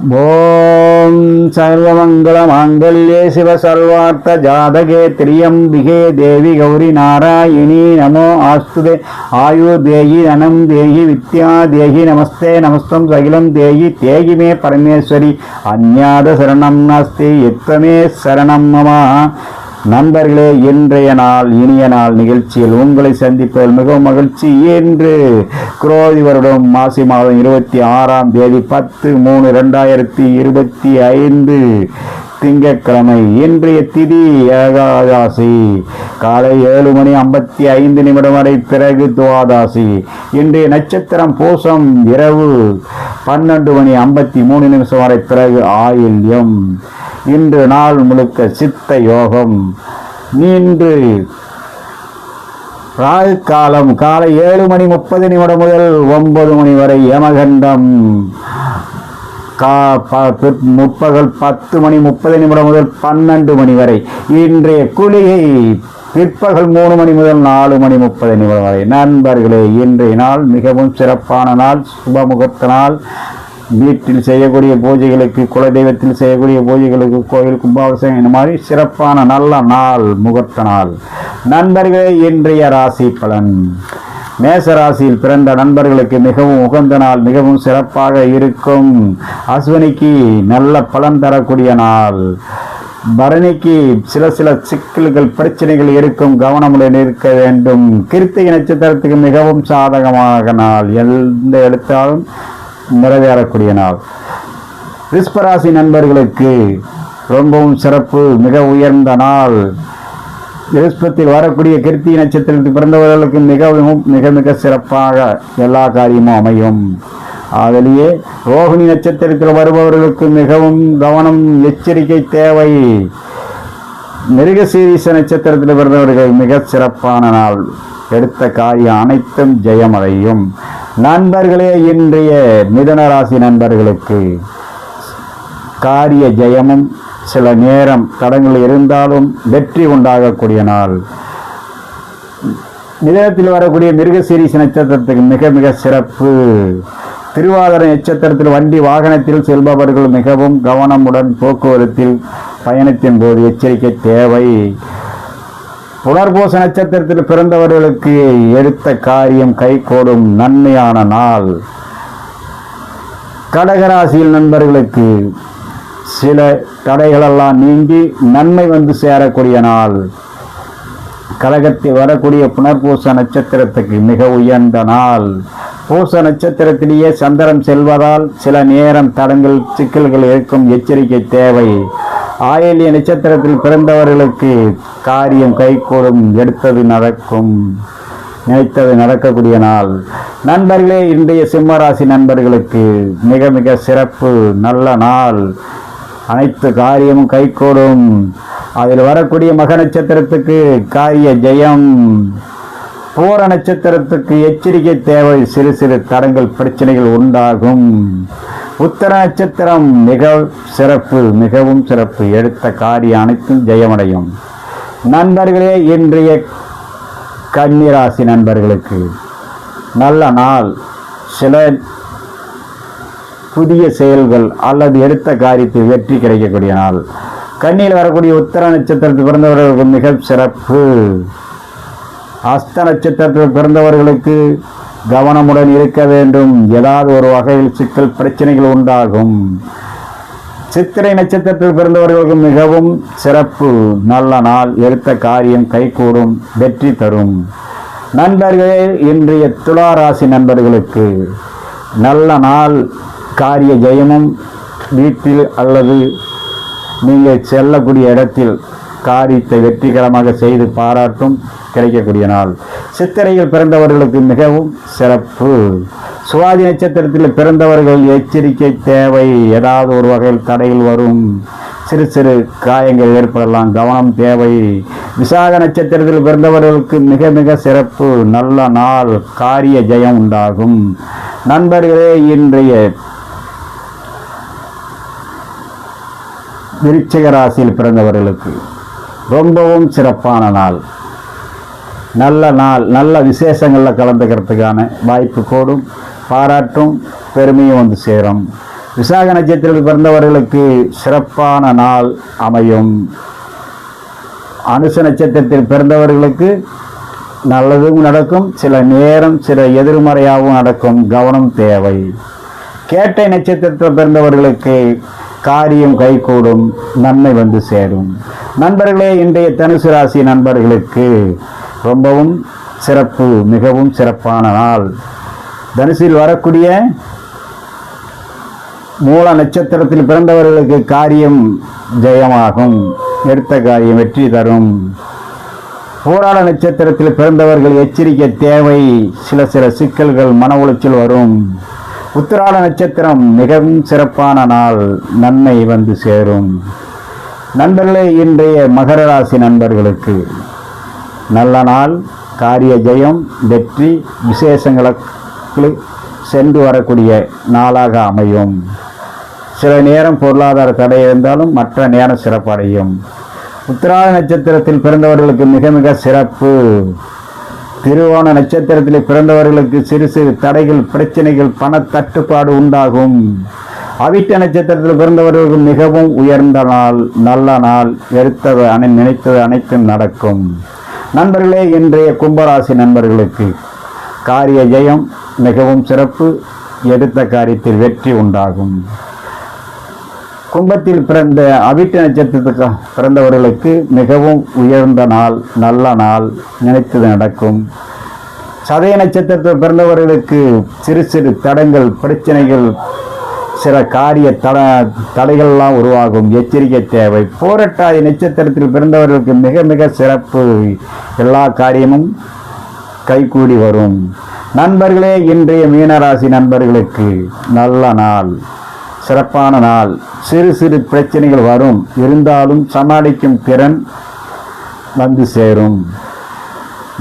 ஓம் சர்வமங்கள மாங்கல்யே சிவ சர்வார்த்த ஜாதகே திரியம்பிகே தேவி கௌரி நாராயணி நமோ ஆஸ்துதே ஆயுர்தேயி தனம் தேயி வித்யா தேயி நமஸ்தே நமஸ்தம் சகிலம் தேயி தேகி மே பரமேஸ்வரி அந்நாத சரணம் நாஸ்தி யத்வமே சரணம் மம. நண்பர்களே, இன்றைய நாள் இனிய நாள் நிகழ்ச்சியில் உங்களை சந்திப்பதில் மிகவும் மகிழ்ச்சி. இன்று குரோதி வருடம் மாசி மாதம் 26ஆம் தேதி 10/3/2025 திங்கட்கிழமை. இன்றைய திதி ஏகாதசி. காலை 7:55 வரை, பிறகு துவாதாசி. இன்றைய நட்சத்திரம் பூசம். இரவு 12:53 வரை, பிறகு ஆயில்யம். இன்று நாள் முழுக்க சித்த யோகம். இன்று ராகு காலம் காலை 7:30 முதல் 9 மணி வரை. யமகண்டம் முற்பகல் 10:30 முதல் 12 மணி வரை. இன்றைய குளிகை பிற்பகல் 3 மணி முதல் 4:30 வரை. நண்பர்களே, இன்றைய நாள் மிகவும் சிறப்பான நாள், சுபமுகூர்த்த நாள். வீட்டில் செய்யக்கூடிய பூஜைகளுக்கு, குலதெய்வத்தில் செய்யக்கூடிய பூஜைகளுக்கு, கோயில் கும்பாபிஷேகம், இந்த மாதிரி சிறப்பான நல்ல நாள், முகூர்த்த நாள். நண்பர்களே, இன்றைய ராசி பலன். மேச ராசியில் பிறந்த நண்பர்களுக்கு மிகவும் உகந்த நாள், மிகவும் சிறப்பாக இருக்கும். அஸ்வினிக்கு நல்ல பலன் தரக்கூடிய நாள். பரணிக்கு சில சிக்கல்கள், பிரச்சனைகள் இருக்கும், கவனமுடன் இருக்க வேண்டும். கிருத்திகை நட்சத்திரத்துக்கு மிகவும் சாதகமாக நாள், எந்த எடுத்தாலும் நிறைவேறக்கூடிய நாள். ரிஷபராசி நண்பர்களுக்கு ரொம்பவும் சிறப்பு, மிக உயர்ந்த நாள். ரிஷபத்தில் வரக்கூடிய கிருத்திகை நட்சத்திரத்தில் பிறந்தவர்களுக்கு மிக சிறப்பாக எல்லா காரியமும் அமையும். அதிலேயே ரோகிணி நட்சத்திரத்தில் வருபவர்களுக்கு மிகவும் கவனம், எச்சரிக்கை தேவை. மிருகசீரிஷ நட்சத்திரத்தில் பிறந்தவர்கள் மிக சிறப்பான நாள், எடுத்த காரியம் அனைத்தும் ஜெயமடையும். நண்பர்களே, இன்றைய மிதுன ராசி நண்பர்களுக்கு காரிய ஜெயமும், சில நேரம் தடங்கள் இருந்தாலும் வெற்றி உண்டாகக்கூடிய நாள். மிதுனத்தில் வரக்கூடிய மிருகசீரிஷ நட்சத்திரத்துக்கு மிக சிறப்பு. திருவாதிரை நட்சத்திரத்தில் வண்டி வாகனத்தில் செல்பவர்கள் மிகவும் கவனமுடன் போக்குவரத்தில் பயணத்தின் போது எச்சரிக்கை தேவை. புனர்பூச நட்சத்திரத்தில் பிறந்தவர்களுக்கு எடுத்த காரியம் கைகூடும், நன்மையான நாள். கடகராசியில் நண்பர்களுக்கு சில தடைகளெல்லாம் நீங்கி நன்மை வந்து சேரக்கூடிய நாள். கடகத்தில் வரக்கூடிய புனர்பூச நட்சத்திரத்துக்கு மிக உயர்ந்த நாள். பூச நட்சத்திரத்திலேயே சந்திரன் செல்வதால் சில நேரம் தடங்கள், சிக்கல்கள் இருக்கும், எச்சரிக்கை தேவை. ஆயில்ய நட்சத்திரத்தில் பிறந்தவர்களுக்கு காரியம் கைகூடும், எடுத்தது நடக்கும், நினைத்தது நடக்கக்கூடிய நாள். நண்பர்களே, இன்றைய சிம்மராசி நண்பர்களுக்கு மிக சிறப்பு, நல்ல நாள். அனைத்து காரியமும் கைகூடும். அதில் வரக்கூடிய மக நட்சத்திரத்துக்கு காரிய ஜெயம். பூர நட்சத்திரத்துக்கு எச்சரிக்கை தேவை, சிறு தடங்கள், பிரச்சனைகள் உண்டாகும். உத்தர நட்சத்திரம் மிக சிறப்பு, மிகவும் சிறப்பு, எடுத்த காரியம் அனைத்தும் ஜெயமடையும். நண்பர்களே, இன்றைய கன்னிராசி நண்பர்களுக்கு நல்ல நாள். சில புதிய செயல்கள் அல்லது எடுத்த காரியத்தில் வெற்றி கிடைக்கக்கூடிய நாள். கன்னியில் வரக்கூடிய உத்தர நட்சத்திரத்தில் பிறந்தவர்களுக்கு மிக சிறப்பு. அஸ்த நட்சத்திரத்தில் பிறந்தவர்களுக்கு கவனமுடன் இருக்க வேண்டும், ஏதாவது ஒரு வகையில் சிக்கல், பிரச்சனைகள் உண்டாகும். சித்திரை நட்சத்திரத்தில் பிறந்தவர்களுக்கு மிகவும் சிறப்பு, நல்ல நாள், எடுத்த காரியம் கைகூடும், வெற்றி தரும். நண்பர்களே, இன்றைய துலா ராசி நண்பர்களுக்கு நல்ல நாள், காரிய ஜெயமும், வீட்டில் அல்லது நீங்கள் செல்லக்கூடிய இடத்தில் காரியத்தை வெற்றிகரமாக செய்து பாராட்டும் கிடைக்கக்கூடிய நாள். சித்திரையில் பிறந்தவர்களுக்கு மிகவும் சிறப்பு. சுவாதி நட்சத்திரத்தில் பிறந்தவர்கள் எச்சரிக்கை தேவை, ஏதாவது ஒரு வகையில் தடையில் வரும், சிறு காயங்கள் ஏற்படலாம், கவனம் தேவை. விசாக நட்சத்திரத்தில் பிறந்தவர்களுக்கு மிக சிறப்பு, நல்ல நாள், காரிய ஜெயம் உண்டாகும். நண்பர்களே, இன்றைய விருச்சிக ராசியில் பிறந்தவர்களுக்கு ரொம்பவும் சிறப்பான நாள், நல்ல நாள். நல்ல விசேஷங்களில் கலந்துக்கிறதுக்கான வாய்ப்பு கூடும், பாராட்டும், பெருமையும் வந்து சேரும். விசாக நட்சத்திரத்தில் பிறந்தவர்களுக்கு சிறப்பான நாள் அமையும். அனுச நட்சத்திரத்தில் பிறந்தவர்களுக்கு நல்லதும் நடக்கும், சில நேரம் சில எதிர்மறையாகவும் நடக்கும், கவனம் தேவை. கேட்டை நட்சத்திரத்தில் பிறந்தவர்களுக்கு காரியம் கைகூடும், நன்மை வந்து சேரும். நண்பர்களே, இன்றைய தனுசு ராசி நண்பர்களுக்கு ரொம்பவும் சிறப்பு, மிகவும் சிறப்பான நாள். தனுசில் வரக்கூடிய மூல நட்சத்திரத்தில் பிறந்தவர்களுக்கு காரியம் ஜெயமாகும், எடுத்த காரியம் வெற்றி தரும். போராட நட்சத்திரத்தில் பிறந்தவர்கள் எச்சரிக்கை தேவை, சில சிக்கல்கள், மன உளைச்சல் வரும். உத்திராட நட்சத்திரம் மிகவும் சிறப்பான நாள், நன்மை வந்து சேரும். நண்பர்களே, இன்றைய மகர ராசி நண்பர்களுக்கு நல்ல நாள், காரிய ஜெயம், வெற்றி, விசேஷங்களுக்கு சென்று வரக்கூடிய நாளாக அமையும். சில நேரம் பொருளாதார தடை இருந்தாலும் மற்ற நேரம் சிறப்படையும். உத்திராட நட்சத்திரத்தில் பிறந்தவர்களுக்கு மிக மிக சிறப்பு. திருவோண நட்சத்திரத்தில் பிறந்தவர்களுக்கு சிறு சிறு தடைகள், பிரச்சனைகள், பண தட்டுப்பாடு உண்டாகும். அவிட்ட நட்சத்திரத்தில் பிறந்தவர்களுக்கு மிகவும் உயர்ந்த நாள், நல்ல நாள், எடுத்தது நினைத்தது அனைத்தும் நடக்கும். நண்பர்களே, இன்றைய கும்பராசி நண்பர்களுக்கு காரிய ஜெயம் மிகவும் சிறப்பு, எடுத்த காரியத்தில் வெற்றி உண்டாகும். கும்பத்தில் பிறந்த அவிட்ட நட்சத்திரத்துக்கு பிறந்தவர்களுக்கு மிகவும் உயர்ந்த நாள், நல்ல நாள், நினைத்தது நடக்கும். சதய நட்சத்திரத்தில் பிறந்தவர்களுக்கு சிறு சிறு தடங்கள், பிரச்சனைகள், சில காரிய தடைகள்லாம் உருவாகும், எச்சரிக்கை தேவை. போராட்டாதி நட்சத்திரத்தில் பிறந்தவர்களுக்கு மிக மிக சிறப்பு, எல்லா காரியமும் கைகூடி வரும். நண்பர்களே, இன்றைய மீனராசி நண்பர்களுக்கு நல்ல நாள், சிறப்பான நாள். சிறு சிறு பிரச்சனைகள் வரும், இருந்தாலும் சமாளிக்கும் திறன் வந்து சேரும்.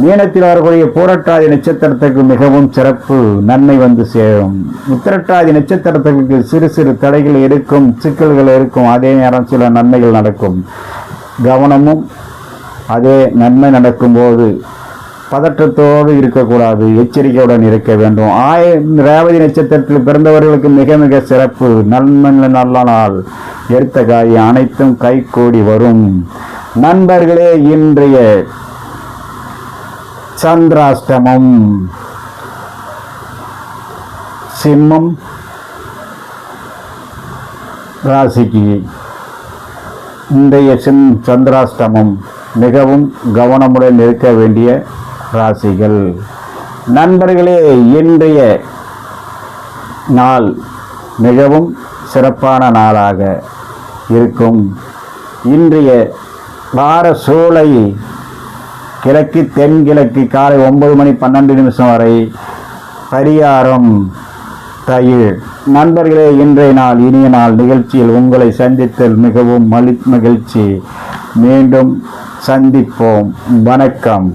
மீனத்தில் வரக்கூடிய போராட்டாதி நட்சத்திரத்துக்கு மிகவும் சிறப்பு, நன்மை வந்து சேரும். உத்திரட்டாதி நட்சத்திரத்துக்கு சிறு சிறு தடைகள் இருக்கும், சிக்கல்கள் இருக்கும், அதே நேரம் சில நன்மைகள் நடக்கும். கவனமும் அதே நன்மை நடக்கும்போது பதற்றத்தோடு இருக்கக்கூடாது, எச்சரிக்கையுடன் இருக்க வேண்டும். ரேவதி நட்சத்திரத்தில் பிறந்தவர்களுக்கு மிக மிக சிறப்பு, நல்ல நாள், எடுத்த காரியம் அனைத்தும் கைகூடி வரும். நண்பர்களே, இன்றைய சந்திராஷ்டமம் சிம்மம் ராசிக்கு இன்றைய சந்திராஷ்டமம் மிகவும் கவனமுடன் இருக்க வேண்டிய ராசிகள். நண்பர்களே, இன்றைய நாள் மிகவும் சிறப்பான நாளாக இருக்கும். இன்றைய வார சூளை கிழக்கு தென்கிழக்கு காலை 9 மணி 12 நிமிஷம் வரை, பரிகாரம் தயிர். நண்பர்களே, இன்றைய நாள் இனிய நாள். நிகழ்ச்சியில் உங்களை சந்தித்தல் மிகவும் மகிழ்ச்சி. மீண்டும் சந்திப்போம். வணக்கம்.